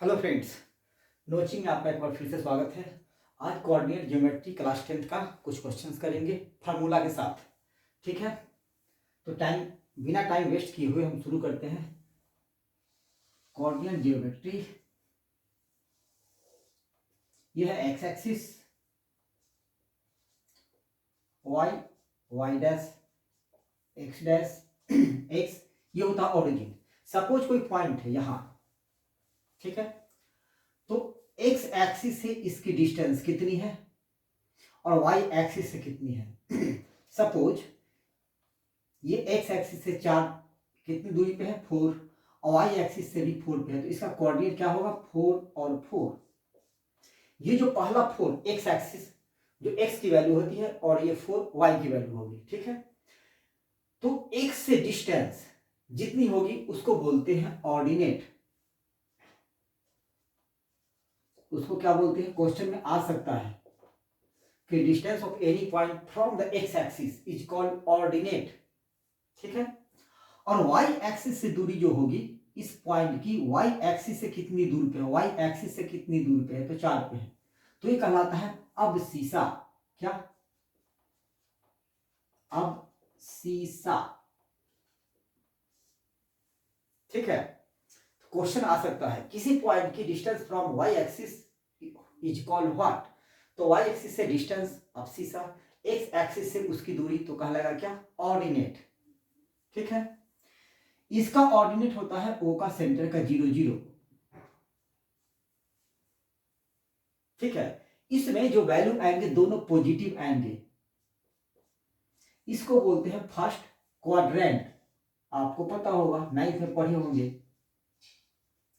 Hello friends, notching में आपका एक बार फिर से स्वागत है। आज कोऑर्डिनेट ज्योमेट्री क्लास 10 का कुछ क्वेश्चंस करेंगे फार्मूला के साथ। ठीक है, तो बिना टाइम वेस्ट किए हुए हम शुरू करते हैं। कोऑर्डिनेट ज्योमेट्री, यह है X axis, Y Y dash, X dash X, ये होता है ओरिजिन। सपोज कोई पॉइंट है यहाँ, ठीक है, तो एक्स एक्सिस से इसकी डिस्टेंस कितनी है और वाई एक्सिस से कितनी है। सपोज ये एक्स एक्सिस से 4 कितनी दूरी पे है 4, और वाई एक्सिस से भी 4 पे है, तो इसका कोऑर्डिनेट क्या होगा 4 और 4। ये जो पहला 4 एक्स एक्सिस जो एक्स की वैल्यू होती है और ये 4 वाई की वैल्यू होगी। ठीक है, तो एक्स से डिस्टेंस जितनी होगी उसको बोलते हैं ऑर्डिनेट। उसको क्या बोलते हैं, क्वेश्चन में आ सकता है कि distance of any point from the x axis is called ordinate. ठीक है, और वाई एक्सिस से दूरी जो होगी इस पॉइंट की, वाई एक्सिस से कितनी दूर पे है, वाई एक्सिस से कितनी दूर पे है, तो 4 पे है, तो ये कहलाता है अब सीसा। क्या अब सीसा। ठीक है, क्वेश्चन आ सकता है किसी पॉइंट की distance from Y axis is called what, तो वाई एक्सिस से distance abscissa, x axis से उसकी दूरी तो कहलाएगा क्या ऑर्डिनेट। ठीक है, इसका ऑर्डिनेट होता है ओ का सेंटर का 0 0। ठीक है, इसमें जो वैल्यू आएंगे दोनों पॉजिटिव आएंगे, इसको बोलते हैं फर्स्ट क्वाड्रेंट। आपको पता होगा 9th में पढ़े होंगे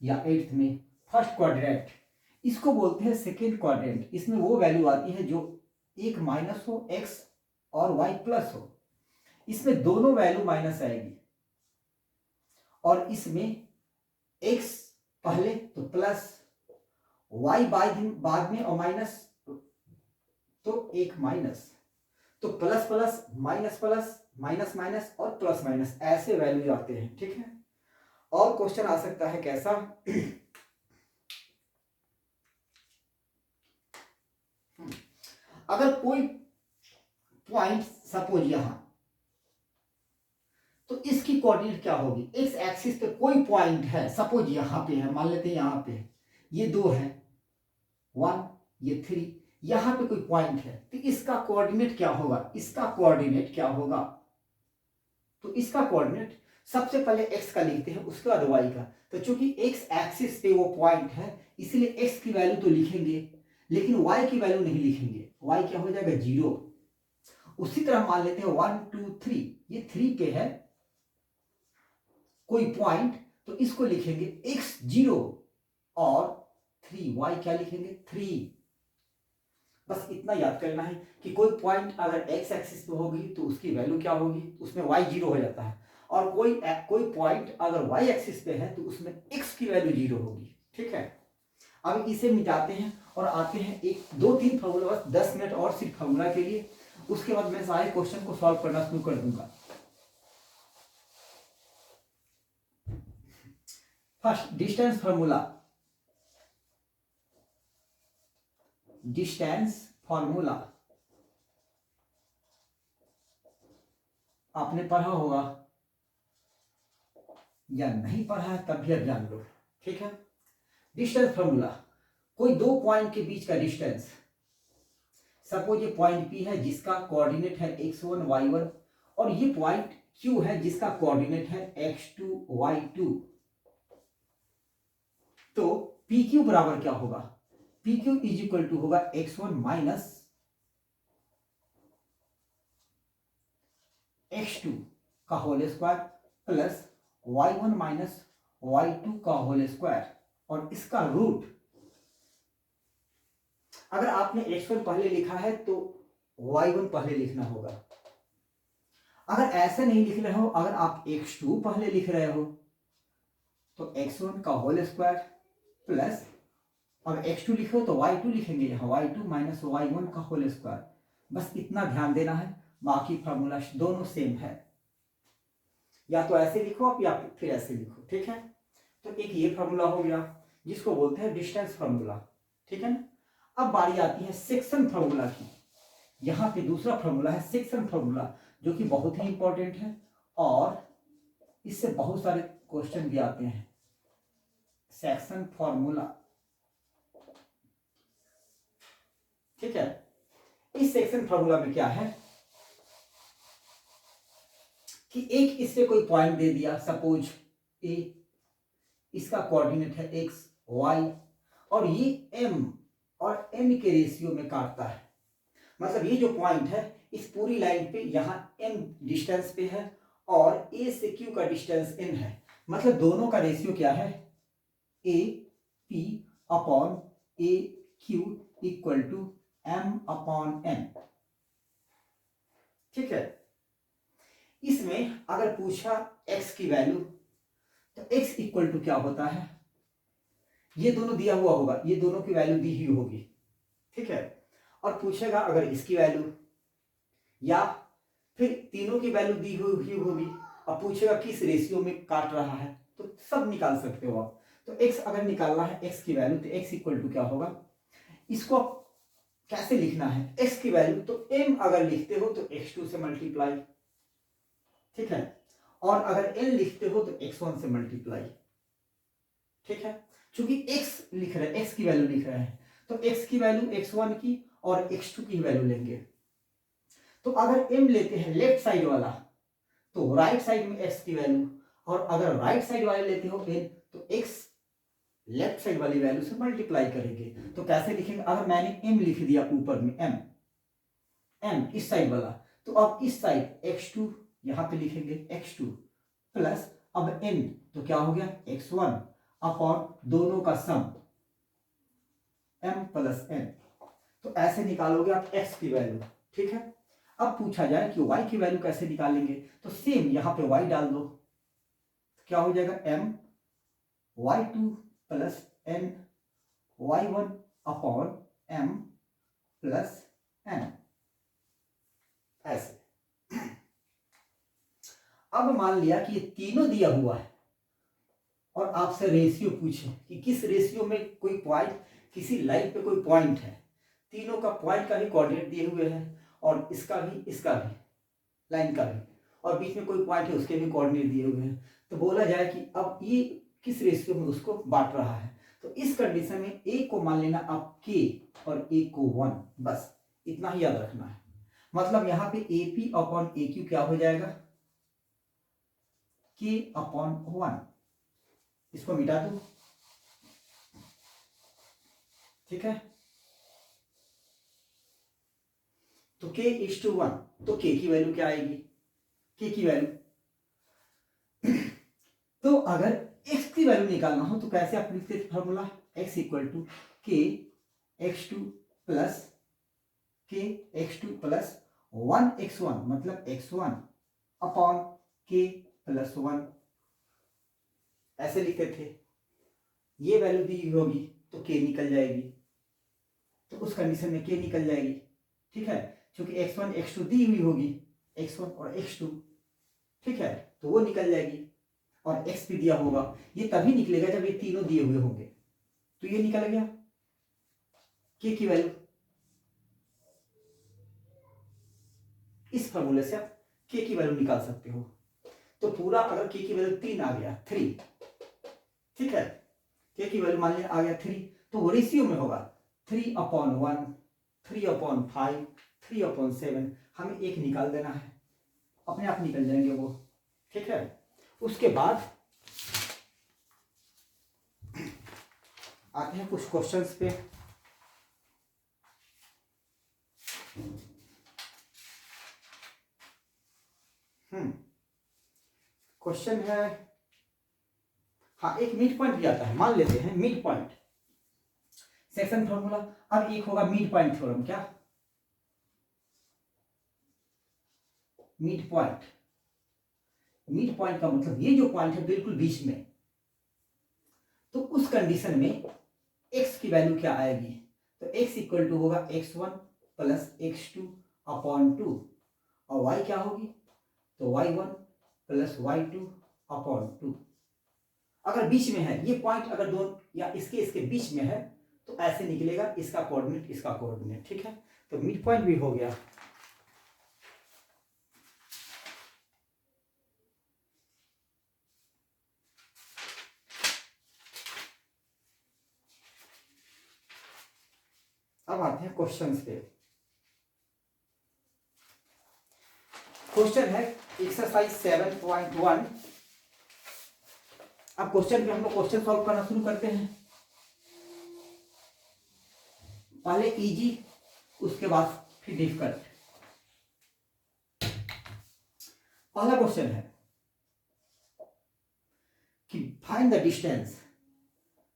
या 8th में, फर्स्ट क्वाड्रेंट। इसको बोलते हैं सेकेंड क्वाड्रेंट। इसमें वो वैल्यू आती है जो एक माइनस हो, एक्स और वाई प्लस हो, इसमें दोनों वैल्यू माइनस आएगी, और इसमें एक्स पहले तो प्लस, वाई बाद में और माइनस, तो एक माइनस, तो plus plus minus plus minus minus और प्लस माइनस, ऐसे वैल्यू आते हैं। ठीक है, और क्वेश्चन आ सकता है कैसा, अगर कोई पॉइंट सपोज यहां, तो इसकी कोऑर्डिनेट क्या होगी, एक्स एक्सिस पे कोई पॉइंट है, सपोज यहां पे है, मान लेते हैं यहां पे ये 2 है 1, ये 3, यहां पे कोई पॉइंट है, तो इसका कोऑर्डिनेट क्या होगा, इसका कोऑर्डिनेट क्या होगा, तो इसका कोऑर्डिनेट सबसे पहले x का लिखते हैं, उसके बाद y का। तो चूंकि x एक्सिस पे वो पॉइंट है इसलिए x की वैल्यू तो लिखेंगे, लेकिन y की वैल्यू नहीं लिखेंगे, y क्या हो जाएगा 0। उसी तरह मान लेते हैं 1 2 3, ये 3 पे है कोई पॉइंट, तो इसको लिखेंगे x 0 और 3, y क्या लिखेंगे 3। बस इतना याद करना है कि कोई पॉइंट अगर x एक्सिस पे होगी तो उसकी वैल्यू क्या होगी, उसमें y 0 हो जाता है, और कोई पॉइंट अगर y एक्सिस पे है तो उसमें x की वैल्यू 0 होगी। ठीक है, अब इसे मिटाते हैं और आते हैं एक 2 3 फॉर्मूला, बस 10 मिनट और सिर्फ फॉर्मूला के लिए, उसके बाद मैं सारे क्वेश्चन को सॉल्व करना शुरू कर दूंगा। First distance formula, distance formula आपने पढ़ा होगा या नहीं पढ़ा है तब भी अब जान लो। ठीक है, डिस्टेंस फॉर्मूला, कोई दो पॉइंट के बीच का डिस्टेंस, सपोज ये पॉइंट P है जिसका कोऑर्डिनेट है x1 y1, और ये पॉइंट Q है जिसका कोऑर्डिनेट है x2 y2, तो PQ बराबर क्या होगा, PQ इज इक्वल टू होगा x1 माइनस x2 का whole square plus y1 minus y2 का होल स्क्वायर, और इसका रूट, अगर आपने x1 पहले लिखा है तो y1 पहले लिखना होगा, अगर ऐसे नहीं लिख रहे हो, अगर आप x2 पहले लिख रहे हो तो x1 का होल स्क्वायर प्लस, और x2 लिखो तो y2 लिखेंगे यहाँ, y2 माइनस y1 का होल स्क्वायर। बस इतना ध्यान देना है, बाकी फॉर्मूला दोनों सेम है, या तो ऐसे लिखो आप या फिर ऐसे लिखो। ठीक है, तो एक ये फॉर्मूला हो गया। जिसको बोलते हैं डिस्टेंस फार्मूला, ठीक है ना। अब बारी आती है सेक्शन फार्मूला की। यहाँ पे दूसरा फार्मूला है सेक्शन फार्मूला, जो कि बहुत ही इंपॉर्टेंट है और इससे बहुत सारे क्वेश्चन भी आते हैं। सेक्शन फार्मूला, ठीक है। इस सेक्शन फार्मूला में क्या है कि एक इससे कोई पॉइंट दे दिया, सपोज ए, इसका कोऑर्डिनेट है एक्स वाई, और ये एम और एन के रेशियो में काटता है। मतलब ये जो पॉइंट है इस पूरी लाइन पे यहाँ एम डिस्टेंस पे है और ए से क्यू का डिस्टेंस एन है। मतलब दोनों का रेशियो क्या है, A P upon A Q equal to M upon N, ठीक है। इसमें अगर पूछा x की वैल्यू, तो x इक्वल टू क्या होता है, ये दोनों दिया हुआ होगा, ये दोनों की वैल्यू दी हुई होगी, ठीक है। और पूछेगा अगर इसकी वैल्यू या फिर तीनों की वैल्यू दी हुई होगी, और पूछेगा किस रेशियो में काट रहा है, तो सब निकाल सकते हो आप। तो x अगर निकालना है x की वैल्यू, तो x इक्वल टू क्या होगा, इसको कैसे लिखना है, x की वैल्यू तो m अगर लिखते हो तो x2 से मल्टीप्लाई, ठीक है। और अगर n लिखते हो तो x1 से मल्टीप्लाई, ठीक है। चूंकि x लिख रहे हैं, x की वैल्यू लिख रहे हैं, तो x की वैल्यू x1 की और x2 की वैल्यू लेंगे। तो अगर m लेते हैं लेफ्ट साइड वाला, तो राइट साइड में x की वैल्यू, और अगर राइट साइड वाले लेते हो n, तो x लेफ्ट साइड वाली वैल्यू से मल्टीप्लाई करेंगे। तो कैसे लिखेंगे, अगर मैंने m लिख दिया ऊपर में m इस साइड वाला, तो अब इस साइड x2 यहां पे लिखेंगे x2 प्लस अब n, तो क्या हो गया x1 अपॉन दोनों का सम m प्लस n। तो ऐसे निकालोगे आप x की वैल्यू, ठीक है। अब पूछा जाए कि y की वैल्यू कैसे निकालेंगे, तो सेम यहां पे y डाल दो, तो क्या हो जाएगा m y2 plus n y1 upon m plus n, ऐसे। अब मान लिया कि ये तीनों दिया हुआ है और आपसे रेशियो पूछे कि किस रेशियो में कोई पॉइंट, किसी लाइन पे कोई पॉइंट है, तीनों का पॉइंट का भी कोऑर्डिनेट दिए हुए हैं और इसका भी लाइन का भी, और बीच में कोई पॉइंट है उसके भी कोऑर्डिनेट दिए हुए हैं। तो बोला जाए कि अब ये किस रेशियो में उसको बांट रहा है, तो इस कंडीशन में ए को मान लेना आप k और ए को 1, बस इतना ही याद रखना है। मतलब यहाँ पे ए पी अपॉन ए क्यू क्या हो जाएगा, k अपॉन 1, इसको मिटा दो, ठीक है। तो k इज टू 1, तो k की वैल्यू क्या आएगी, k की वैल्यू तो अगर x की वैल्यू निकालना हो तो कैसे आप लिखते थे formula, x equal to k x2 plus k x2 plus 1x1, मतलब x1 अपॉन k प्लस 1, ऐसे लिखते थे। ये वैल्यू दी होगी तो k निकल जाएगी, तो उस कंडीशन में k निकल जाएगी, ठीक है। क्योंकि x1 x2 दी हुई होगी, x1 और x2, ठीक है, तो वो निकल जाएगी। और x भी दिया होगा, ये तभी निकलेगा जब ये तीनों दिए हुए होंगे। तो ये निकल गया k की वैल्यू। इस फॉर्मूले से आप k की वैल्यू निकाल सकते हो। तो पूरा अगर k की वैल्यू 3 आ गया 3, ठीक है, k की वैल्यू मान लिया आ गया 3, तो वो रेशियो में होगा 3/1, 3/5, 3/7, हमें एक निकाल देना है, अपने आप निकल जाएंगे वो, ठीक है। उसके बाद आते हैं कुछ क्वेश्चंस पे। क्वेश्चन है, हाँ एक मिड पॉइंट भी आता है, मान लेते हैं मिड पॉइंट सेक्शन फॉर्मूला। अब एक होगा मिड पॉइंट थ्योरम, क्या मिड पॉइंट, मिड पॉइंट का मतलब ये जो पॉइंट है बिल्कुल बीच में, तो उस कंडीशन में x की वैल्यू क्या आएगी, तो x इक्वल टू होगा x1 प्लस x2 अपॉन 2, और y क्या होगी, तो y1 प्लस y2 अपॉन 2। अगर बीच में है ये पॉइंट, अगर दो या इसके बीच में है तो ऐसे निकलेगा, इसका कोऑर्डिनेट इसका कोऑर्डिनेट, ठीक है। तो मिड पॉइंट भी हो गया। अब आते हैं क्वेश्चंस पे। क्वेश्चन है एक्सरसाइज 7.1। अब क्वेश्चन पे हम लोग क्वेश्चन सॉल्व करना शुरू करते हैं। पहले इजी, उसके बाद फिर डिफिकल्ट। पहला क्वेश्चन है कि फाइंड द डिस्टेंस।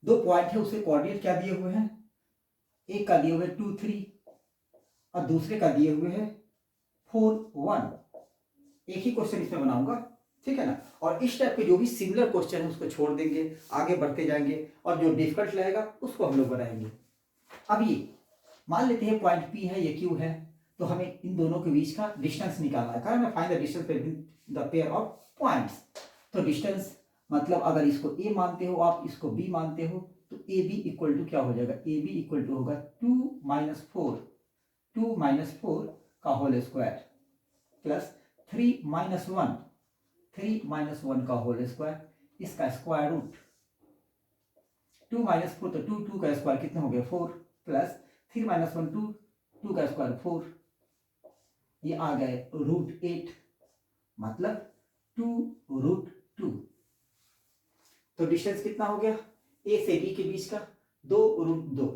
दो पॉइंट है, उसके कोऑर्डिनेट क्या दिए हुए हैं, एक का दिए हुए 2 3 और दूसरे का दिए हुए हैं 4 1। एक ही क्वेश्चन इसमें बनाऊंगा, ठीक है ना। और इस टाइप के जो भी सिमिलर क्वेश्चन है उसको छोड़ देंगे, आगे बढ़ते जाएंगे, और जो डिफिकल्ट रहेगा उसको हम लोग बनाएंगे। अब ये मान लेते हैं पॉइंट पी है, ये क्यू है, तो हमें इन दोनों के बीच का डिस्टेंस निकालना है। कारण find the distance between the pair of points. तो डिस्टेंस मतलब अगर इसको ए मानते हो आप, इसको बी मानते हो, तो ए बी इक्वल टू क्या हो जाएगा, ए बी इक्वल टू होगा 2 - 4 का होल स्क्वायर प्लस 3 - 1 का होल स्क्वायर, इसका स्क्वायर रूट। 2 - 4 तो 2 का स्क्वायर कितना हो गया 4, प्लस 3 - 1 2 का स्क्वायर 4, ये आ गए √8, मतलब 2√2। तो डिस्टेंस कितना हो गया, ए से बी के बीच का 2√2,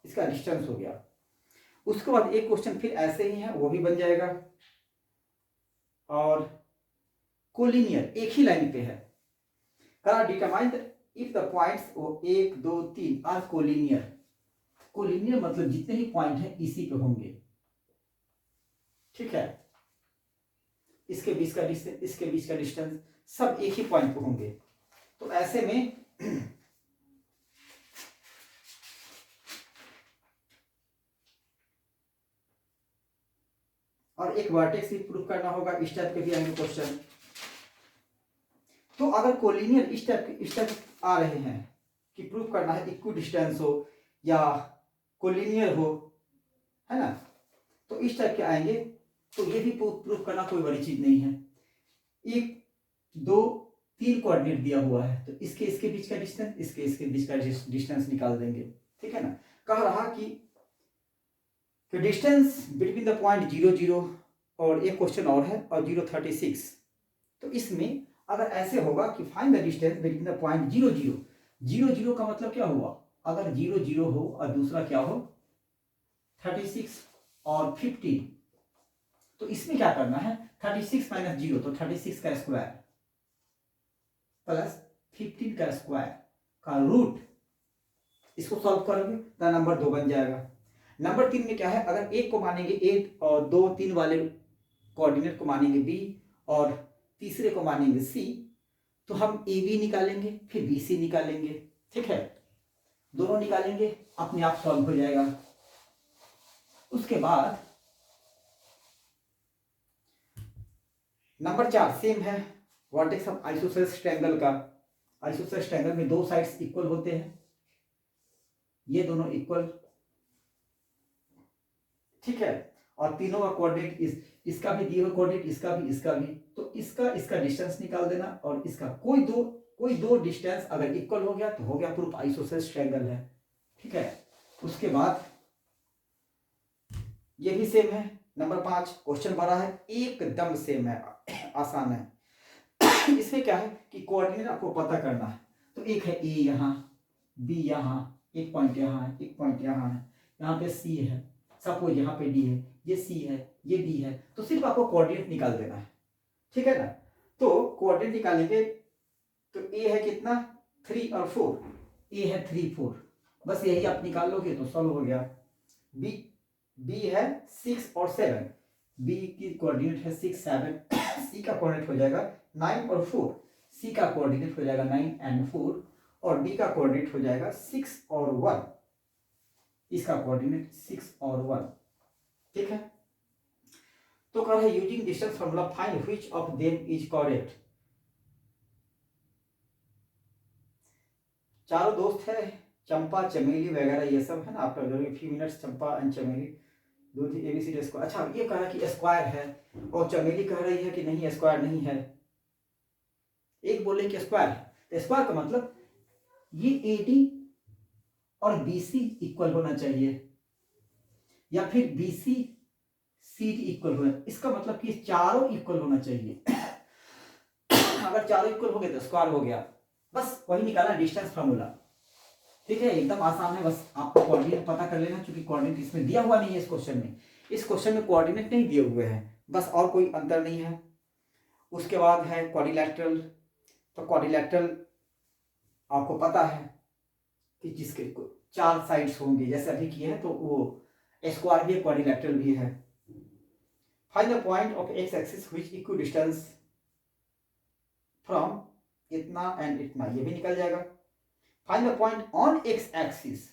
इसका डिस्टेंस हो गया। उसके बाद एक क्वेश्चन फिर ऐसे ही है, वो भी बन जाएगा, और कोलिनियर एक ही लाइन पे है। करा determine if the points 1 2 3 are collinear. Collinear मतलब जितने ही पॉइंट है इसी पे होंगे, ठीक है। इसके बीच का डिस्टेंस, इसके बीच का डिस्टेंस सब एक ही पॉइंट पे होंगे। तो ऐसे में और एक वर्टेक्स भी प्रूफ करना होगा, इस टाइप के भी आएंगे क्वेश्चन। तो अगर कोलिनियर इस टाइप आ रहे हैं कि प्रूफ करना है इक्वल डिस्टेंस हो या कोलिनियर हो, है ना, तो इस टाइप के आएंगे। तो ये भी प्रूफ करना कोई बड़ी चीज नहीं है। 1 2 3 कोऑर्डिनेट दिया हुआ है, तो इसके बीच का डिस्टेंस, इसके बीच का डिस्टेंस निकाल देंगे, ठीक है ना। कह रहा कि डिस्टेंस बिटवीन द पॉइंट 0 0 और एक क्वेश्चन और है, और 0 36। तो इसमें अगर ऐसे होगा कि find the distance between the point 0 0 0 0 का मतलब क्या हुआ, अगर 0 0 हो और दूसरा क्या हो 36 और 15, तो इसमें क्या करना है, 36 - 0 तो 36 का स्क्वायर प्लस 15 का स्क्वायर का रूट। इसको सॉल्व करोगे तो नंबर 2 बन जाएगा। नंबर 3 में क्या है, अगर एक को मानेंगे ए और 2 3 वाले कोऑर्डिनेट को मानेंगे बी और तीसरे को मानेंगे सी, तो हम ए बी निकालेंगे फिर बी सी निकालेंगे, ठीक है। दोनों निकालेंगे, अपने आप सॉल्व हो जाएगा। उसके बाद नंबर 4 सेम है, वर्टेक्स ऑफ आइसोसेलेस ट्रायंगल का। आइसोसेलेस ट्रायंगल में दो साइड्स इक्वल होते हैं, ये दोनों इक्वल, ठीक है। और तीनों का कोऑर्डिनेट इसका भी दिए हुए कोऑर्डिनेट, इसका भी, तो इसका डिस्टेंस निकाल देना, और इसका कोई दो डिस्टेंस अगर इक्वल हो गया तो हो गया प्रूफ आइसोसेलेस ट्रायंगल है, ठीक है। उसके बाद ये भी सेम है। नंबर 5 क्वेश्चन बड़ा है, एकदम सेम है, आसान है। इसमें क्या है कि कोऑर्डिनेट आपको पता करना है। तो एक है ए यहाँ, बी यहाँ, एक पॉइंट यहाँ है, एक पॉइंट यहाँ है, यहाँ पे सी है, सपोज यहाँ पे डी है, ये सी है, ये डी है, तो सिर्फ आपको कोऑर्डिनेट निकाल देना है, ठीक है ना। तो कोऑर्डिनेट निकालेंगे, तो ए है कितना 3 और 4, ए है 3 4, बस यही आप निकाल लोगे तो सॉल्व हो गया। बी है 6 और 7, बी की कोऑर्डिनेट है 6 7, सी का कोऑर्डिनेट हो जाएगा 9 और 4, सी का कोऑर्डिनेट हो जाएगा 9 एंड 4, और डी का कोऑर्डिनेट हो जाएगा 6 और 1, इसका कोऑर्डिनेट 6 और 1, ठीक है। तो कह रहा है using distance formula find which of them is correct. चारों दोस्त है, चंपा चमेली वगैरह ये सब है ना, after few minutes Champa and चमेली दो थी ABCD स्क्वायर। अच्छा ये कह रहा है कि स्क्वायर है और चमेली कह रही है कि नहीं स्क्वायर नहीं है, एक बोले कि स्क्वायर है। तो स्क्वायर का मतलब ये AD और BC इक्वल होना चाहिए या फिर BC CD इक्वल होना, इसका मतलब कि चारों इक्वल होना चाहिए। अगर चारों इक्वल हो गए तो स्क्वायर हो गया, बस वही निकाला डिस्टेंस फार्मूला। ठीक है, एकदम आसान है, बस आपको कोऑर्डिनेट पता कर लेना, क्योंकि कोऑर्डिनेट इसमें दिया हुआ नहीं है इस क्वेश्चन में। इस क्वेश्चन में कोऑर्डिनेट नहीं दिए हुए हैं, बस और कोई अंतर नहीं है। उसके बाद है क्वाड्रिलैटरल। तो क्वाड्रिलैटरल आपको पता है कि जिसके 4 साइड्स होंगे, जैसे अभी किए हैं, तो वो स्क्वायर भी है क्वाड्रिलैटरल भी है। Find the point of x axis which equidistance from इतना एंड इतना, ये भी निकल जाएगा। Find the point on x axis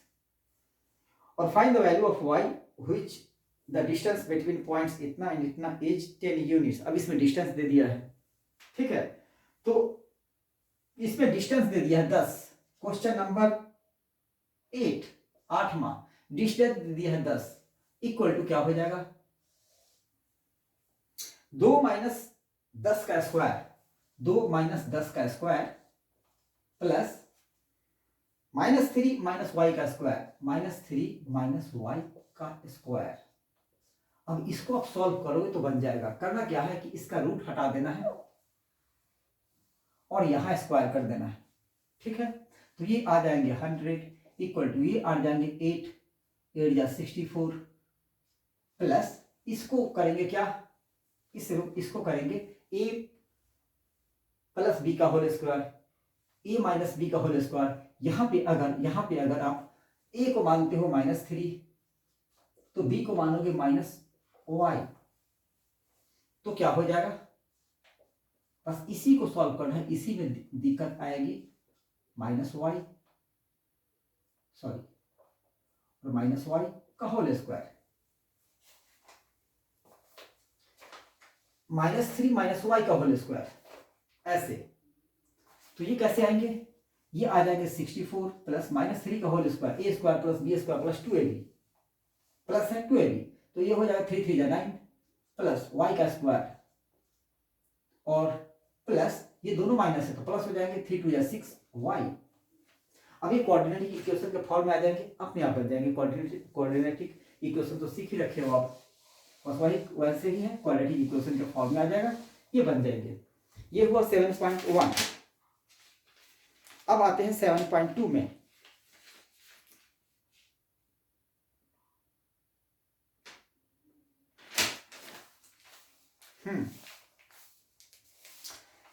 और find the value of y which the distance between points इतना एंड इतना इज 10 यूनिट्स। अब इसमें डिस्टेंस दे दिया है, ठीक है, तो इसमें डिस्टेंस दे दिया है 10। क्वेश्चन नंबर 8 8वां, डिस्टेंस दे दिया है 10, इक्वल टू क्या हो जाएगा 2 माइनस 10 का स्क्वायर, 2 माइनस 10 का स्क्वायर प्लस -3 माइनस वाई का स्क्वायर, -3 माइनस वाई का स्क्वायर। अब इसको आप सॉल्व करोगे तो बन जाएगा। करना क्या है कि इसका रूट हटा देना है और यहां स्क्वायर कर देना है, ठीक है। तो ये आ जाएंगे 100 इक्वल टू ये आ जाएंगे 8 8 या 64 प्लस इसको करेंगे क्या, इसको करेंगे a प्लस बी का whole square, a minus B का होल स्क्वायर। यहां पे अगर आप a को मानते हो -3 तो b को मानोगे -y, तो क्या हो जाएगा, बस इसी को सॉल्व करना है, इसी में दिक्कत आएगी -y सॉरी और -y का होल स्क्वायर, -3 माइनस वाई का होल स्क्वायर, ऐसे। तो ये कैसे आएंगे, ये आ जाएंगे 64 प्लस -3 का whole square, a square plus b square plus 2ab plus है 2ab, तो ये हो जाएगा 3 3 जा 9 प्लस y का स्क्वायर और प्लस ये दोनों माइनस है तो प्लस हो जाएंगे 3 2 जा 6y। अब ये कोऑर्डिनेटिक इक्वेशन के फॉर्म में आ जाएंगे, अपने आप बन जाएंगे। कोऑर्डिनेटिक इक्वेशन तो सीख ही रखे हो आप, बस वही वैसे ही है, क्वाड्रेटिक इक्वेशन के फॉर्म में आ जाएगा, ये बन जाएंगे। ये हुआ 7.1। अब आते हैं 7.2 में। हम्म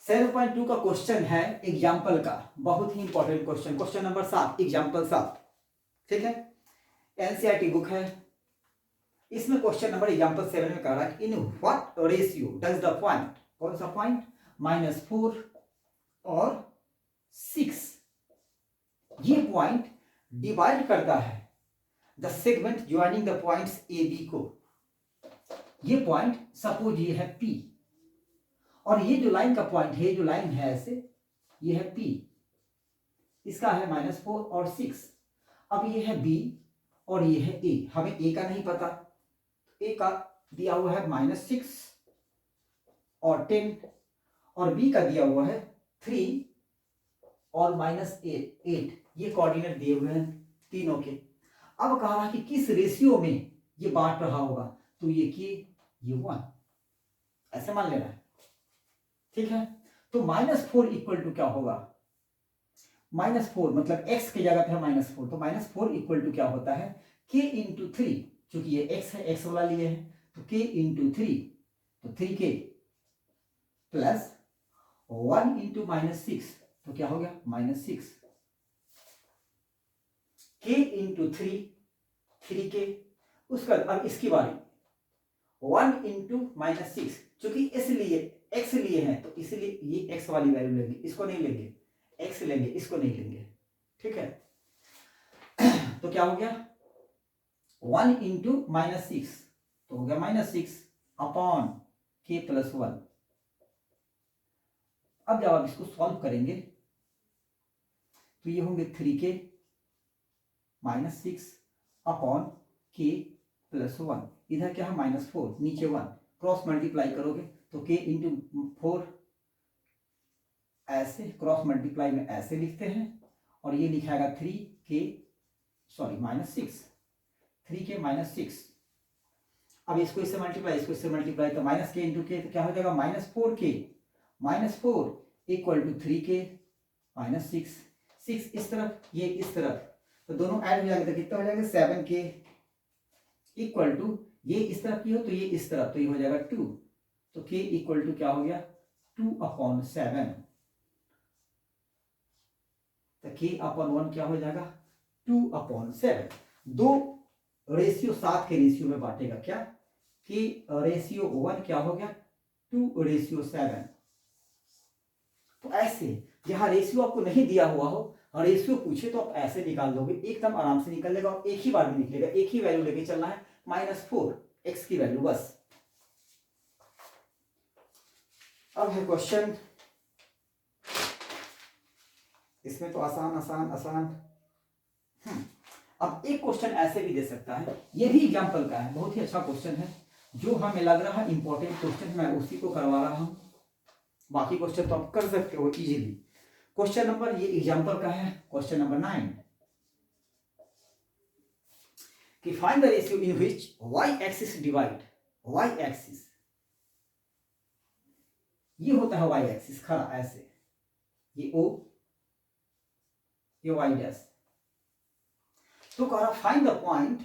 7.2 का क्वेश्चन है एग्जाम्पल का, बहुत ही important question, question number 7 example 7, ठीक है, एनसीईआरटी बुक है। इसमें क्वेश्चन नंबर एग्जाम्पल 7 में कह रहा है in what ratio does the point, कौन सा पॉइंट, -4 और 6, ये पॉइंट डिवाइड करता है the segment joining the points A B को। ये पॉइंट सपोज ये है P और ये जो लाइन का पॉइंट है, जो लाइन है ऐसे, ये है P, इसका है -4 और 6। अब ये है B और ये है A, हमें A का नहीं पता, A का दिया हुआ है -6 और 10 और B का दिया हुआ है 3 और -8, ये कोऑर्डिनेट दिए हुए हैं तीनों के। अब कह रहा है कि किस रेशियो में ये बांट रहा होगा, तो ये ये 1 ऐसे मान लेना है, ठीक है। तो -4 इक्वल टू क्या होगा, -4 मतलब x की जगह पे है -4, तो -4 इक्वल टू क्या होता है k इंटू 3, चूंकि ये x है, x वाला लिए है, तो k इंटू 3, तो 3k प्लस 1 इंटू -6, तो क्या हो गया -6, k इंटू 3 3k, उसका अब इसकी बारी 1 इंटू -6, चूंकि इसलिए x लिए हैं तो इसलिए ये x वाली वैल्यू लेंगे, इसको नहीं लेंगे, x लेंगे, इसको नहीं लेंगे, ठीक है। तो क्या हो गया 1 इंटू -6, तो हो गया -6 अपॉन k प्लस 1। अब जब आप इसको सॉल्व करेंगे तो ये होंगे 3k -6 अपॉन k +1, इधर क्या है -4, नीचे 1, क्रॉस मल्टीप्लाई करोगे तो k इंटू 4, ऐसे क्रॉस मल्टीप्लाई में ऐसे लिखते हैं, और ये लिखाएगा 3k -6, 3k -6। अब इसको इससे मल्टीप्लाई, इसको इससे मल्टीप्लाई, तो -k इंटू k तो क्या हो जाएगा -4k, -4 इक्वल टू 3k -6, 6 इस तरफ, ये इस तरफ, तो दोनों ऐड हो जाएंगे तो कितना हो जाएगा 7k इक्वल टू, ये इस तरफ की हो तो ये इस तरफ, तो ये हो जाएगा 2, तो k इक्वल टू क्या हो गया 2/7, तो k/1 क्या हो जाएगा 2/7। दो रेशियो 7 के रेशियो में बांटेगा, क्या k रेशियो 1 क्या हो गया 2/7। तो ऐसे जहां रेशियो आपको नहीं दिया हुआ हो और रेशियो पूछे तो आप ऐसे निकाल दोगे, एकदम आराम से निकल लेगा और एक ही बार में निकलेगा, एक ही वैल्यू लेके चलना है -4 x की वैल्यू बस। अब है क्वेश्चन, इसमें तो आसान आसान आसान। अब एक क्वेश्चन ऐसे भी दे सकता है, ये भी एग्जांपल का है, बहुत ही अच्छा क्वेश्चन है, जो हमें लग रहा है इंपॉर्टेंट क्वेश्चन, मैं उसी को करवा रहा हूं, बाकी क्वेश्चन तो आप कर सकते हो इजीली। क्वेश्चन नंबर, ये एग्जांपल का है, क्वेश्चन नंबर 9, कि find the ratio in which y axis divide, y axis ये होता है y एक्सिस खड़ा ऐसे, ये o, ये y डैश, तो कह रहा find the point,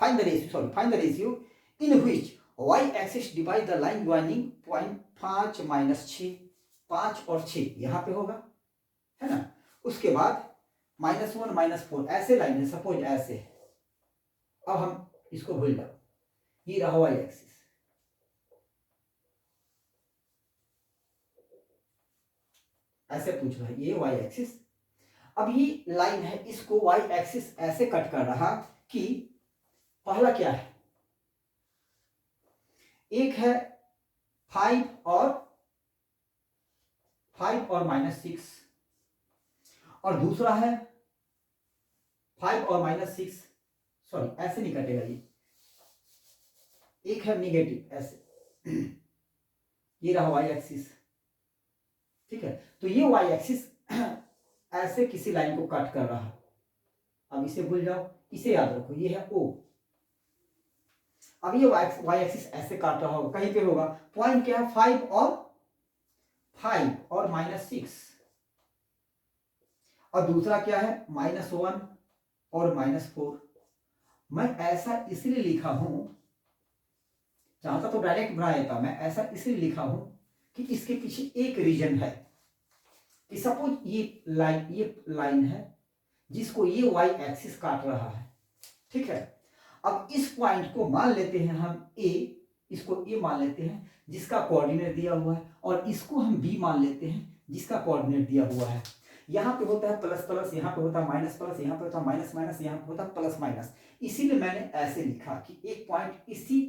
find the ratio in which y axis divide the line joining point 5 -6, 5 और 6 यहां पे होगा, है ना, उसके बाद -1 -4 ऐसे लाइन है, सपोज ऐसे, अब हम इसको भूल जाओ, ये रहा y एक्सिस, ऐसे पूछ रहा है, ये y एक्सिस, अब ये लाइन है, इसको y एक्सिस ऐसे कट कर रहा कि पहला क्या है, एक है 5 और -6, और दूसरा है 5 और -6, सॉरी ऐसे नहीं कटेगा, ये एक है निगेटिव ऐसे, ये रहा y एक्सिस, ठीक है, तो ये y एक्सिस ऐसे किसी लाइन को कट कर रहा, अब इसे भूल जाओ, इसे याद रखो, ये है O, अब ये y एक्सिस ऐसे काट रहा होगा, कहीं पे होगा, पॉइंट क्या है 5 और -6, और दूसरा क्या है -1 और -4। मैं ऐसा इसलिए लिखा हूं, चाहता तो डायरेक्ट बना देता, मैं ऐसा इसलिए लिखा हूं कि इसके पीछे एक रीजन है, कि सपोज ये लाइन है जिसको ये y एक्सिस काट रहा है, ठीक है, अब इस पॉइंट को मान लेते हैं हम A, इसको A मान लेते हैं जिसका कोऑर्डिनेट दिया हुआ है, और इसको हम B मान लेते हैं जिसका कोऑर्डिनेट दिया हुआ है। यहाँ पे होता है प्लस प्लस, यहाँ पे होता है माइनस प्लस, यहाँ पे होता है माइनस माइनस, यहाँ पे होता है प्लस माइनस, इसीलिए मैंने ऐसे लिखा कि एक पॉइंट इसी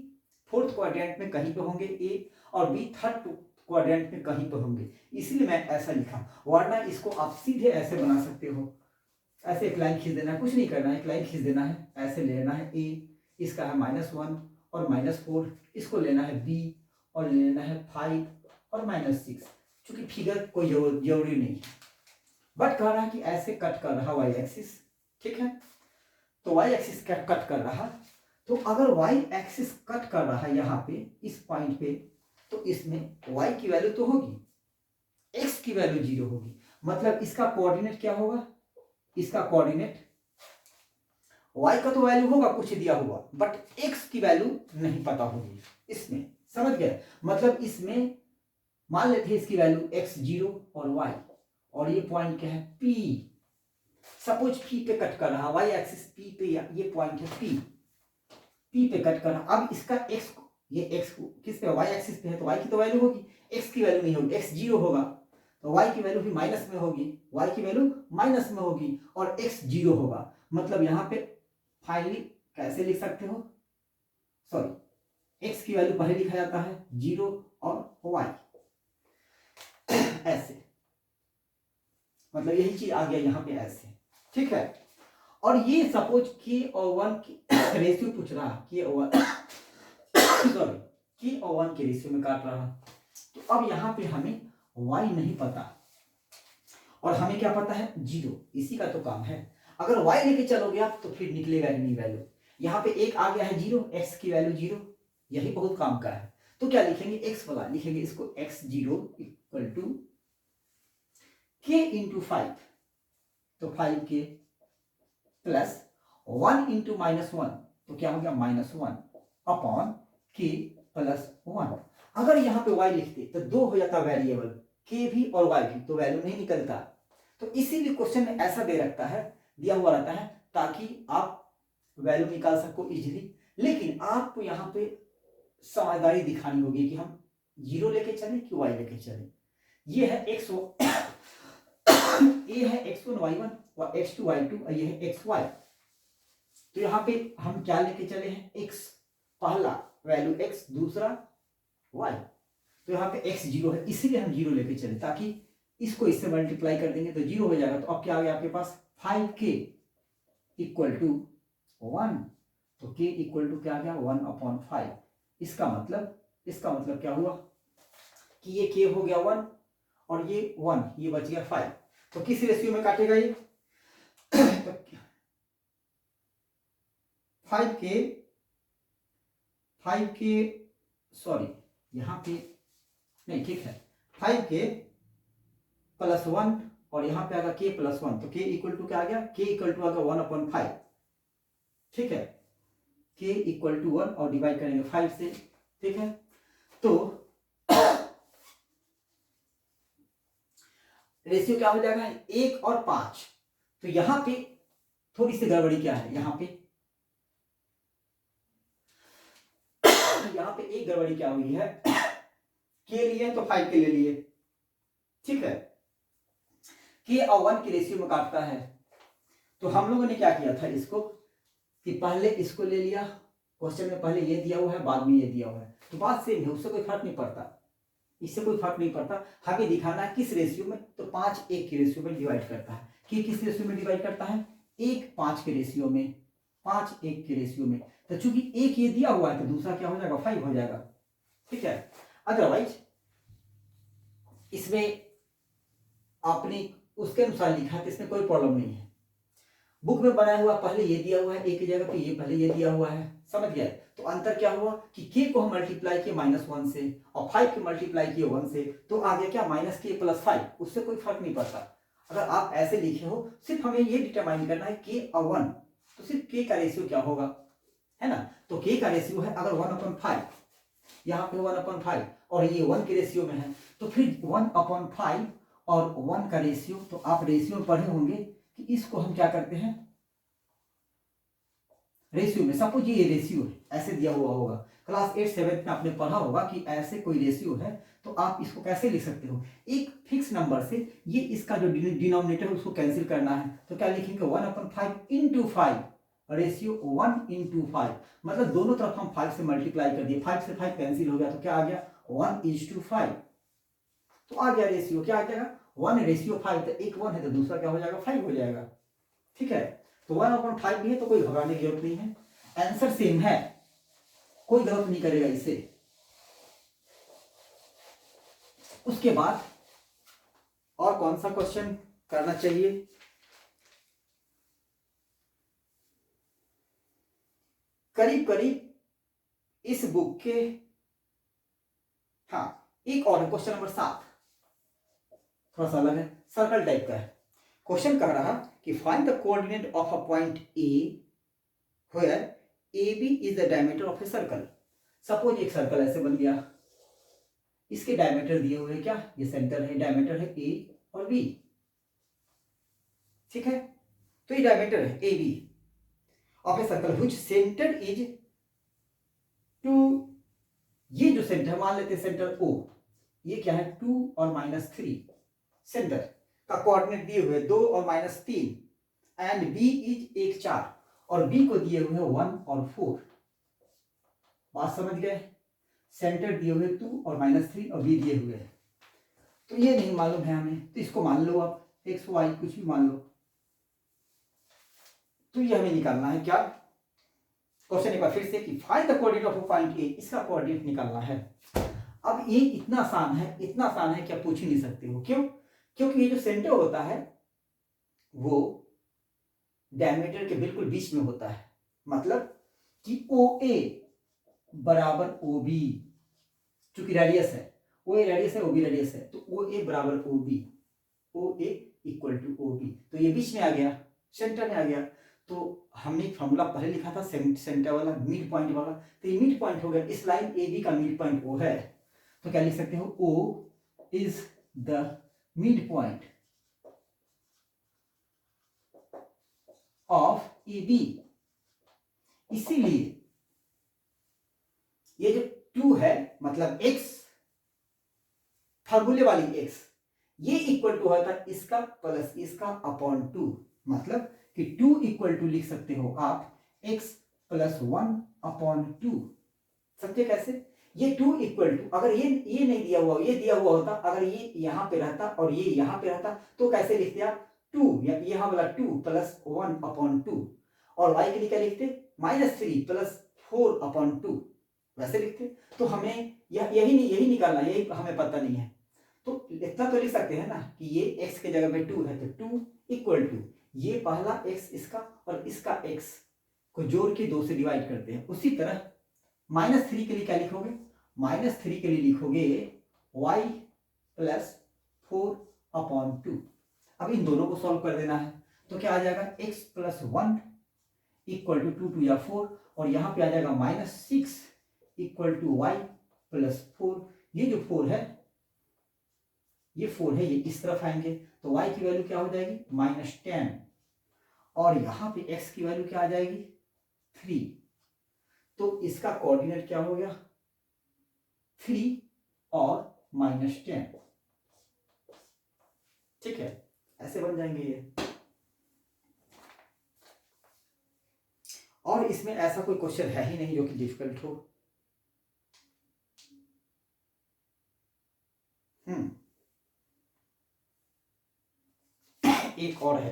4th क्वाड्रेंट में कहीं पे होंगे A, और B 3rd क्वाड्रेंट में कहीं पे होंगे, इसलिए मैं ऐसा लिखा, वरना इसको आप सीधे ऐसे बना सकते हो, ऐसे एक लाइन खींच देना है, कुछ नहीं करना है, एक लाइन खींच देना है, ऐसे लेना है A, इसका है -1 और -4, इसको लेना है B और लेना है 5 और -6, क्योंकि फिगर कोई जरूरी नहीं है, बट कह रहा है कि ऐसे कट कर रहा y एक्सिस, ठीक है, तो y एक्सिस कट कर रहा, तो अगर y एक्सिस कट कर रहा है यहाँ पे इस पॉइंट पे, तो इसमें y की वैल्यू तो होगी, x की वैल्यू 0 होगी, मतलब इसका कोऑर्डिनेट क्या होगा, इसका कोऑर्डिनेट y का तो वैल्यू होगा कुछ दिया हुआ, बट x की वैल्यू नहीं पता होगी इसमें, समझ गए, मतलब इसमें मान लेते हैं इसकी वैल्यू x0 और y, और ये पॉइंट क्या है P, सपोज P पे कट कर रहा, y एक्सिस P पे, ये पॉइंट है P पे कट कर रहा, अब इसका x, ये x किस पे, y एक्सिस पे है, तो y की तो वैल्यू होगी, x की वैल्यू नहीं होगी, x0 होगा, तो y की वैल्यू भी माइनस में होगी, y की वैल्यू माइनस में होगी, और x 0 होगा, मतलब यहाँ पे फाइनली कैसे लिख सकते हो, सॉरी x की वैल्यू पहले लिखा जाता है 0 और y ऐसे, मतलब यही चीज आ गया यहाँ पे ऐसे, ठीक है। और ये सपोज के और 1 की रेशियो पूछ रहा, के और 1 सॉरी के और 1 के रेशियो में काट रहा। तो अब यहाँ पे हमें y नहीं पता और हमें क्या पता है 0, इसी का तो काम है। अगर y लेके चलोगे आप तो फिर निकलेगा ही नहीं वैल्यू। यहाँ पे एक आ गया है 0, x की वैल्यू 0, यही बहुत काम का है। तो क्या लिखेंगे x वाला, लिखेंगे इसको x0 equal to k into 5, तो 5k प्लस 1 इंटू -1, तो क्या हो गया -1 अपॉन k प्लस 1। अगर यहाँ पे y लिखते तो 2 हो जाता वेरिएबल, k भी और y भी, तो वैल्यू नहीं निकलता। तो इसीलिए क्वेश्चन में ऐसा दे रखता है, दिया हुआ रहता है ताकि आप वैल्यू निकाल सको इजीली। लेकिन आपको यहाँ पे समझदारी दिखानी होगी कि हम 0 लेके चले कि y लेके चले। ये है x ये है x1 y1 और x2 y2 और ये है xy। तो यहाँ पे हम क्या लेके चले हैं, x पहला वैल्यू x, दूसरा y। तो यहाँ पे x 0 है, इसीलिए हम 0 लेके चले, ताकि इसको इससे मल्टीप्लाई कर देंगे तो 0 हो जाएगा। तो अब क्या आ गया आपके पास 5k इक्वल टू 1, तो k इक्वल टू क्या आ गया 1/5। इसका मतलब क्या हुआ कि ये k हो गया 1 और ये 1, ये बच गया 5। तो किस रेशियो में काटेगा ये तो 5k सॉरी यहाँ पे नहीं, ठीक है 5k प्लस 1 और यहाँ पे आएगा k प्लस 1, तो k इक्वल टू क्या आ गया, k इक्वल टू आ गया 1/5, ठीक है। k इक्वल टू 1 और डिवाइड करेंगे 5 से, ठीक है। तो रेशियो क्या हो जाएगा 1 और 5। तो यहां पे थोड़ी सी गड़बड़ी क्या है, यहाँ पे एक गड़बड़ी क्या हुई है, के लिए तो 5 के ले लिए, ठीक है। के और 1 की रेशियो में काटता है, तो हम लोगों ने क्या किया था इसको कि पहले इसको ले लिया, क्वेश्चन में पहले ये दिया हुआ है बाद में ये दिया हुआ है, तो बात सेम है, उससे कोई फर्क नहीं पड़ता, इससे कोई फर्क नहीं पड़ता। हमें दिखाना है किस रेशियो में, तो 5:1 के रेशियो में डिवाइड करता है। कि किस रेशियो में डिवाइड करता है, 1:5 के रेशियो में, 5:1 के रेशियो में। तो चूंकि एक ये दिया हुआ है तो दूसरा क्या हो जाएगा 5 हो जाएगा, ठीक है। अदरवाइज इसमें आपने उसके अनुसार लिखा है तो इसमें कोई प्रॉब्लम नहीं है। बुक में बनाया हुआ पहले ये दिया हुआ है एक की जगह पे, ये पहले ये दिया हुआ है, समझ गया। तो अंतर क्या हुआ कि k को हम मल्टीप्लाई किए -1 से और 5 को मल्टीप्लाई किए 1 से, तो आ गया क्या -k + 5, उससे कोई फर्क नहीं पड़ता। अगर आप ऐसे लिखे हो, सिर्फ हमें ये डिटरमाइन करना है k और 1, तो सिर्फ k का रेशियो क्या होगा, है ना। तो k का रेशियो है अगर 1/5, यहाँ पे 1/5 और ये 1 के रेशियो में है, तो फिर 1/5 और 1 का रेशियो, तो आप रेशियो में पढ़े होंगे कि इसको हम क्या करते हैं रेशियो में। सपोज ये रेशियो है, ऐसे दिया हुआ होगा, क्लास 8-7 में आपने पढ़ा होगा कि ऐसे कोई रेशियो है, तो आप इसको कैसे लिख सकते हो, एक फिक्स नंबर से ये इसका जो डिनोमिनेटर है उसको कैंसिल करना है, तो क्या लिखेंगे 1/5 इंटू 5, रेशियो 1/5, मतलब दोनों तरफ हम 5 से मल्टीप्लाई कर दिए, 5 से 5 कैंसिल हो गया, तो क्या आ गया 1:5, तो आ गया रेशियो क्या आ जाएगा 1:5। तो एक 1 है तो दूसरा क्या हो जाएगा 5 हो जाएगा, ठीक है। तो 1/5 भी है तो कोई घबराने की जरूरत नहीं है, आंसर सेम है, कोई गलत नहीं करेगा इसे। उसके बाद और कौन सा क्वेश्चन करना चाहिए, करीब करीब इस बुक के, हाँ एक और क्वेश्चन नंबर 7, थोड़ा सा अलग है, सर्कल टाइप का है। क्वेश्चन कह रहा कि find the coordinate of a point A where AB is the diameter of a circle. Suppose एक सर्कल ऐसे बन गया, इसके डायमीटर दिए हुए क्या, ये सेंटर है, डायमीटर है A और B, ठीक है। तो ये डायमीटर है AB of a circle which centre is two, ये जो सेंटर मान लेते हैं सेंटर O, ये क्या है 2 और -3, सेंटर का कोऑर्डिनेट दिए हुए 2 और -3, एंड B इज 1 4 और B को दिए हुए 1 और 4। बात समझ गए, सेंटर दिए हुए 2 और -3 और B दिए हुए हैं, तो ये नहीं मालूम है हमें, तो इसको मान लो आप एक्स वाई कुछ भी मान लो, तो ये हमें निकालना है क्या, क्वेश्चन एक बार फिर से कि find the coordinate of point A, इसका कोऑर्डिनेट निकालना है। अब ये इतना आसान है, इतना आसान है कि आप पूछ ही नहीं सकते हो। क्यों? क्योंकि ये जो सेंटर होता है वो डायमीटर के बिल्कुल बीच में होता है, मतलब कि ओ ए बराबर ओ बी, चूंकि रेडियस है, ओ ए रेडियस है, ओ बी रेडियस है, तो ओ ए बराबर ओ बी, ओ ए इक्वल टू ओ बी, तो ये बीच में आ गया, सेंटर में आ गया। तो हमने एक फॉर्मूला पहले लिखा था सेंटर वाला, मिड पॉइंट वाला, तो ये मिड पॉइंट हो गया, इस लाइन ए बी का मिड पॉइंट ओ है, तो क्या लिख सकते हो, O is the midpoint of A B. इसीलिए ये जो 2 है मतलब x, फार्मूले वाली x, ये इक्वल टू होता है इसका प्लस इसका अपॉन 2, मतलब कि 2 इक्वल टू लिख सकते हो आप x प्लस 1 अपॉन 2। समझे कैसे? ये 2 इक्वल टू, अगर ये नहीं दिया हुआ, ये दिया हुआ होता, अगर ये यहां पे रहता और ये यहां पे रहता, तो कैसे लिखते आप, 2 यहां वाला 2 प्लस 1 अपॉन 2, और y के लिए क्या लिखते, -3 प्लस 4 अपॉन 2, वैसे लिखते। तो हमें यही निकालना, यही हमें पता नहीं है, तो इतना तो लिख सकते हैं ना कि ये x के जगह पे 2 है, तो 2 इक्वल टू ये पहला x इसका और इसका x को जोड़ के 2 से डिवाइड करते हैं। उसी तरह -3 के लिए क्या लिखोगे, -3 के लिए लिखोगे y प्लस 4 अपॉन 2। अब इन दोनों को सॉल्व कर देना है, तो क्या आ जाएगा, x प्लस 1 इक्वल टू 2 2 या 4, और यहां पे आ जाएगा -6 इक्वल टू y प्लस 4। ये जो 4 है, ये 4 है, ये इस तरफ आएंगे, तो y की वैल्यू क्या हो जाएगी, -10, और यहां पे x की वैल्यू क्या आ जाएगी, 3। तो इसका कोऑर्डिनेट क्या हो गया, 3 और -10। ठीक है, ऐसे बन जाएंगे ये। और इसमें ऐसा कोई क्वेश्चन है ही नहीं जो कि डिफिकल्ट हो। एक और है,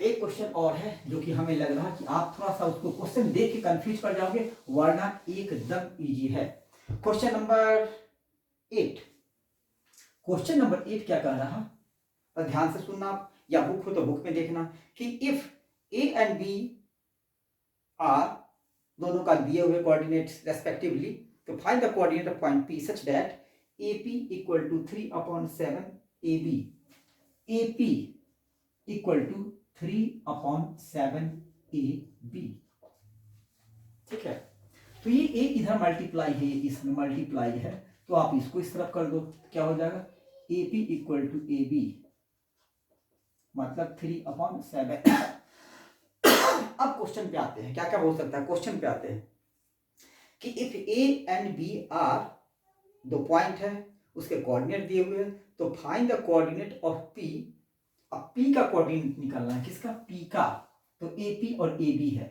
एक क्वेश्चन और है जो कि हमें लग रहा है कि आप थोड़ा सा उसको क्वेश्चन देख के कंफ्यूज कर जाओगे, वरना एकदम इजी है। क्वेश्चन नंबर 8, क्वेश्चन नंबर 8 क्या कह रहा, और ध्यान से सुनना आप, या बुक हो तो बुक में देखना, कि if A and B are, दोनों का दिए हुए कोऑर्डिनेट्स रेस्पेक्टिवली, तो find the coordinate of point P such that AP equal to 3/7 AB, AP equal to 3/7 AB। ठीक है, तो ये a इधर मल्टीप्लाई है, ये इसमें मल्टीप्लाई है, तो आप इसको इस तरफ कर दो, क्या हो जाएगा, AP इक्वल टू AB, मतलब 3/7। अब क्वेश्चन पे आते हैं, क्या क्या बोल सकता है, क्वेश्चन पे आते हैं कि if A and B are, दो पॉइंट है, उसके कोऑर्डिनेट दिए हुए हैं, तो find the coordinate of P. अब पी का कोऑर्डिनेट निकालना है, किसका, पी का, तो एपी और ए बी है।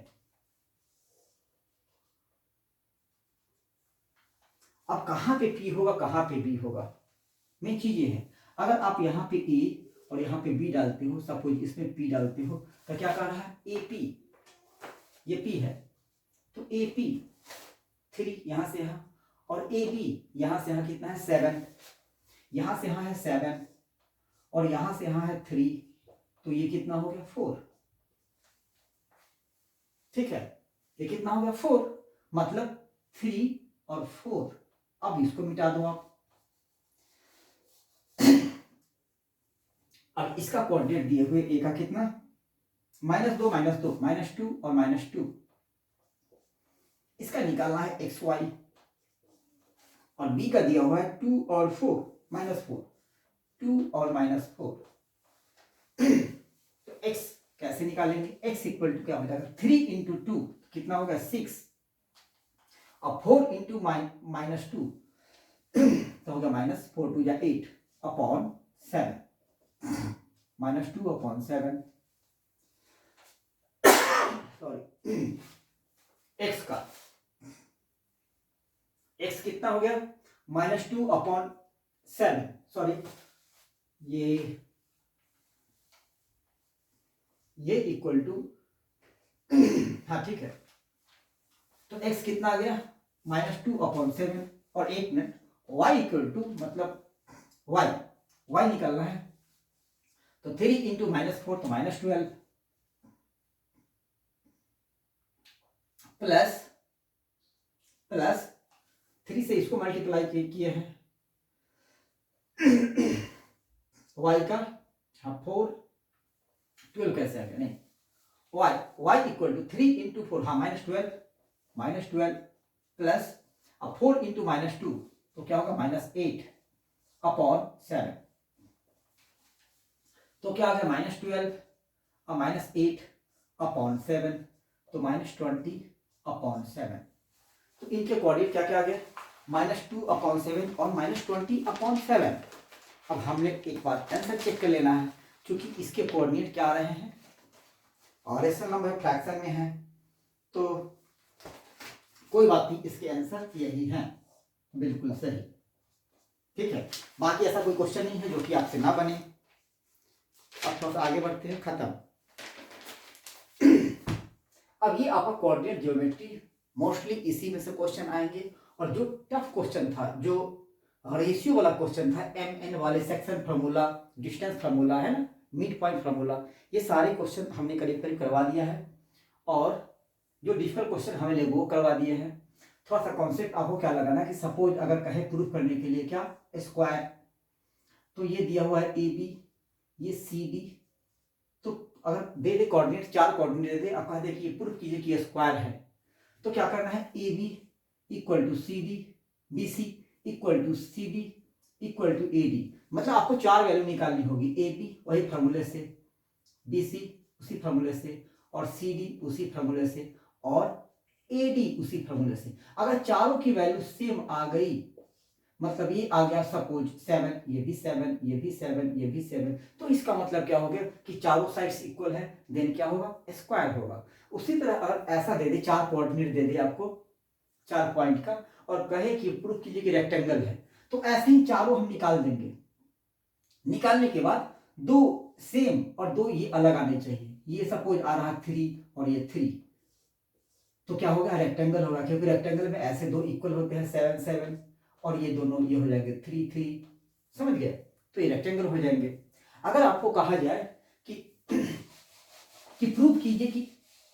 अब कहां पे पी होगा, कहां पे बी होगा, मेन चीज ये है, अगर आप यहां पे ए और यहां पे बी डालते हो, सपोज इसमें पी डालते हो, तो क्या कर रहा है, एपी, ये पी है, तो एपी 3 यहां से यहां, और ए बी यहां से यहां कितना है, 7, यहां से यहां है 7, और यहां से यहां है 3, तो ये कितना हो गया, 4। ठीक है, ये कितना हो गया, 4, मतलब 3 और 4। अब इसको मिटा दो आप। अब इसका कोऑर्डिनेट दिए हुए ए का कितना, -2 -2 -2 और -2, इसका निकालना है एक्स वाई, और बी का दिया हुआ है 2 और 4, -4, 2 और -4। तो x कैसे निकालेंगे, x इक्वल टू क्या हो जाएगा, 3 इंटू 2 कितना होगा, 6, और 4 इंटू -2 तो होगा -4 2 या 8 अपॉन 7, -2 अपॉन 7, सॉरी, x का, x कितना हो गया, -2 अपॉन 7, सॉरी ये इक्वल टू हाँ ठीक है, तो x कितना आ गया -2/7 और 1 मिनट y इक्वल टू मतलब y निकलना है, तो 3 इंटू -4 तो -12 प्लस 3 से इसको मल्टीप्लाई किए हैं y का 4 12 कैसे आ गया, नहीं y इक्वल टू 3 इंटू 4 हाँ -12 प्लस अब 4 इंटू -2 तो क्या होगा -8/7, तो क्या आ गया -12 और -8/7 तो -20/7, तो इनके कोऑर्डिनेट क्या क्या आ गया -2/7 और -20/7। अब हमने एक बार आंसर चेक कर लेना है, क्योंकि इसके कोऑर्डिनेट क्या आ रहे हैं और रेशनल नंबर फ्रैक्शन में है, तो कोई बात नहीं, इसके आंसर यही हैं, बिल्कुल सही। ठीक है, बाकी ऐसा कोई क्वेश्चन नहीं है जो कि आपसे ना बने। अब थोड़ा सा आगे बढ़ते हैं, खत्म। अब ये आपका कोऑर्डिनेट ज्योमेट्री, मोस्टली इसी में से क्वेश्चन आएंगे, और जो टफ क्वेश्चन था, जो रेशियो वाला क्वेश्चन था, MN वाले सेक्शन फार्मूला, डिस्टेंस फार्मूला है ना, मिड पॉइंट फार्मूला, ये सारे क्वेश्चन हमने करीब करीब करवा दिया है, और जो डिफिकल्ट क्वेश्चन हमें लगे वो करवा दिए हैं। थोड़ा सा कॉन्सेप्ट आपको क्या लगाना कि सपोज अगर कहे प्रूफ करने के लिए क्या स्क्वायर, तो ये दिया हुआ है AB, ये CD, तो अगर दे दे कोऑर्डिनेट, 4 कोऑर्डिनेट दे दे, अब कह दे कि प्रूफ कीजिए कि स्क्वायर है, तो क्या करना है AB equal to CD, BC equal to CD equal to AD, मतलब आपको 4 वैल्यू निकालनी होगी। AB वही फार्मूले से, BC उसी फार्मूले से, और CD उसी फार्मूले से, और AD उसी फार्मूले से। अगर चारों की वैल्यू सेम आ गई, मतलब ये आ गया सपोज 7, ये भी 7, ये भी 7, ये भी 7, तो इसका मतलब क्या हो गया कि चारों साइड्स इक्वल है, देन क्या होगा स्क्वायर होगा। उसी तरह अगर ऐसा दे दे, 4 कोऑर्डिनेट दे दे आपको 4 पॉइंट का, और कहे कि प्रूफ कीजिए कि रेक्टेंगल है, तो ऐसे ही चारों हम निकाल देंगे। निकालने के बाद 2 सेम और 2 ये अलग आने चाहिए। ये सपोज आ रहा 3 और ये 3, तो क्या होगा रेक्टेंगल होगा, क्योंकि रेक्टेंगल में ऐसे 2 इक्वल होते हैं 7 7, और ये दोनों ये हो जाएंगे 3 3, समझ गए, तो ये रेक्टेंगल हो जाएंगे। अगर आपको कहा जाए कि प्रूफ कीजिए कि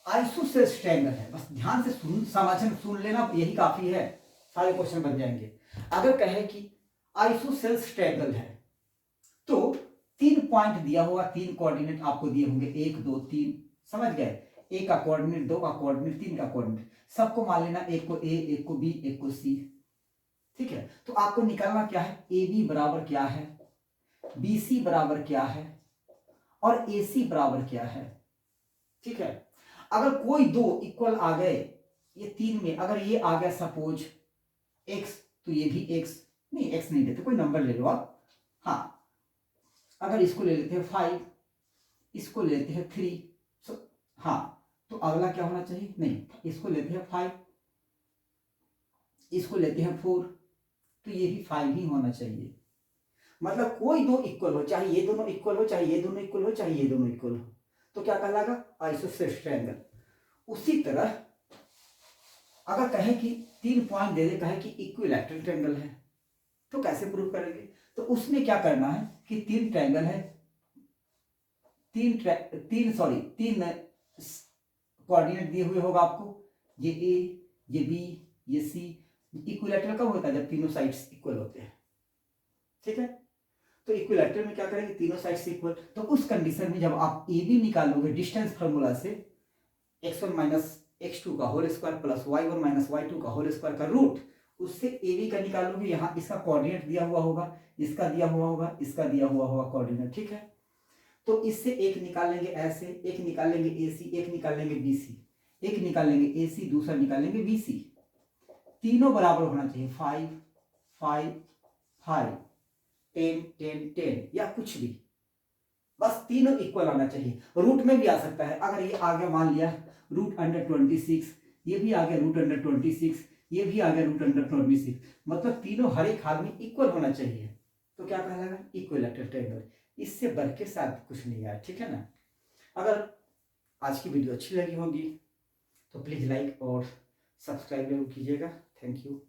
आइसोसेल्स ट्रायंगल है, बस ध्यान से सुन लेना, यही काफी है, सारे क्वेश्चन बन जाएंगे। अगर कहे कि आइसोसेल्स ट्रायंगल है, तो 3 पॉइंट दिया होगा, 3 कोऑर्डिनेट आपको दिए होंगे 1 2 3, समझ गए, 1 का कोऑर्डिनेट, 2 का कोऑर्डिनेट, 3 का कोऑर्डिनेट, सबको मान लेना, एक को A, एक को B, एक को C। ठीक है, तो आपको निकालना क्या है, AB बराबर क्या है, BC बराबर क्या है, और AC बराबर क्या है। ठीक है, अगर कोई 2 इक्वल आ गए, ये 3 में अगर ये आ गया सपोज X, तो ये भी X, नहीं X नहीं देते, कोई नंबर ले लो आप, हाँ अगर इसको ले लेते हैं 5, इसको लेते हैं 3, हाँ, तो अगला क्या होना चाहिए, नहीं इसको लेते हैं 5, इसको लेते हैं 4, तो ये भी 5 ही होना चाहिए। मतलब कोई 2 इक्वल हो, चाहे ये दोनों इक्वल हो, चाहे ये दोनों इक्वल हो, चाहे ये दोनों इक्वल हो, तो क्या कहलाएगा आइसोसेल्स ट्रायंगल। उसी तरह अगर कहे कि 3 पॉइंट दे दे, कहे कि इक्विलैटरल ट्रायंगल है, तो कैसे प्रूव करेंगे, तो उसमें क्या करना है कि 3 ट्रायंगल है, 3 कोऑर्डिनेट दिए हुए होगा आपको, ये A, ये B, ये C। इक्विलैटरल कब होता है, जब तीनों साइड्स इक्वल होते हैं। ठीक है, तो इक्विलैटरल में क्या करेंगे, तीनों साइड्स इक्वल, तो उस कंडीशन में जब आप AB निकालोगे डिस्टेंस फार्मूला से, x1 माइनस x2 का whole square plus y1 minus y2 का होल स्क्वायर का रूट, उससे AB का निकालोगे, यहाँ इसका कोऑर्डिनेट दिया हुआ होगा, इसका दिया हुआ होगा, इसका दिया हुआ होगा कोऑर्डिनेट। ठीक है, तो इससे एक निकाल लेंगे ऐसे, एक निकाल लेंगे AC, एक निकाल लेंगे BC, एक निकाल लेंगे AC, दूसरा निकाल लेंगे BC, तीनों बराबर होना चाहिए, 5 5 5, 10 10 10, या कुछ भी, बस तीनों इक्वल आना चाहिए। रूट में भी आ सकता है, अगर ये आ गया मान लिया √26, ये भी आ गया √26, ये भी आ गया √26, मतलब तीनों हर एक हाल में इक्वल होना चाहिए, तो क्या कहलाएगा इक्विलैटरल ट्रायंगल। इससे बढ़ के शायद कुछ नहीं आया, ठीक है ना। अगर आज की वीडियो अच्छी लगी होगी तो प्लीज़ लाइक और सब्सक्राइब जरूर कीजिएगा। Thank you.